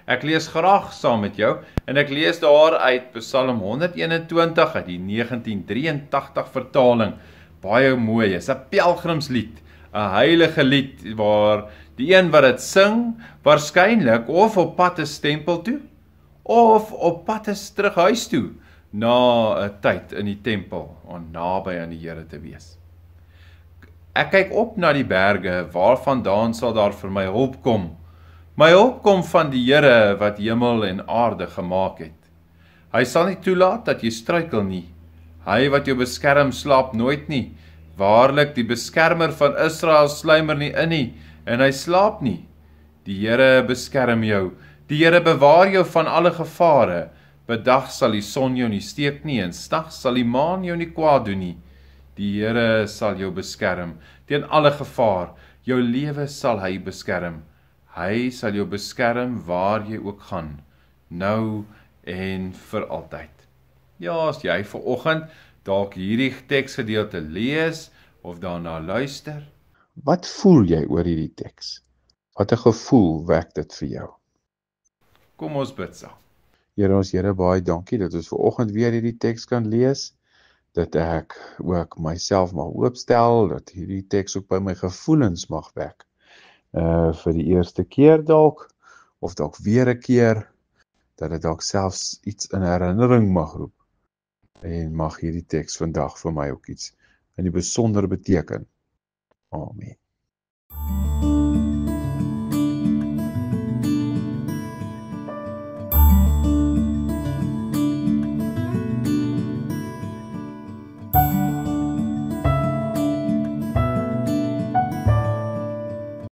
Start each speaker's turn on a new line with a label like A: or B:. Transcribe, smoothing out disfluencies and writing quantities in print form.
A: Ek lees graag saam met jou en ek lees daar uit Psalm 121 uit die 1983 vertaling. Baie mooi, is 'n pelgrimslied, 'n heilige lied waar die een wat dit sing waarskynlik of op pad is tempel toe of op pad is terug huis toe na 'n tyd in die tempel om naby aan die Here te wees. Ek kyk op na die berge, waarvandaan sal daar vir my hulp kom? My hulp kom van die Here wat hemel en aarde gemaak het. Hy sal nie toelaat dat jy struikel nie. Hy wat jou beskerm slaap nooit nie. Waarlik, die beskermer van Israel sluimer nie in nie, en hy slaap nie. Die Here beskerm jou. Die Here bewaar jou van alle gevare. Bedag sal die son jou nie steek nie, en snags sal die maan jou nie kwaad doen nie. Die Here sal jou beskerm teen alle gevaar. Jou lewe sal hy beskerm. Hy sal jou beskerm waar jy ook gaan, nou en vir altyd. Ja, as jy vanoggend dalk hierdie teksgedeelte lees of daarna luister,
B: Wat voel jy oor hierdie teks? Wat 'n gevoel wek dit vir jou?
A: kom ons bid saam.
B: Here, baie dankie dat ons vanoggend weer hierdie teks kan lees, dat ek ook myself mag oopstel, dat hierdie teks ook by my gevoelens mag wek. Vir die eerste keer dalk, of dalk weer 'n keer, dat dit dalk selfs iets in herinnering mag roep. En mag hierdie teks vandag vir my ook iets in die besonder beteken. Amen.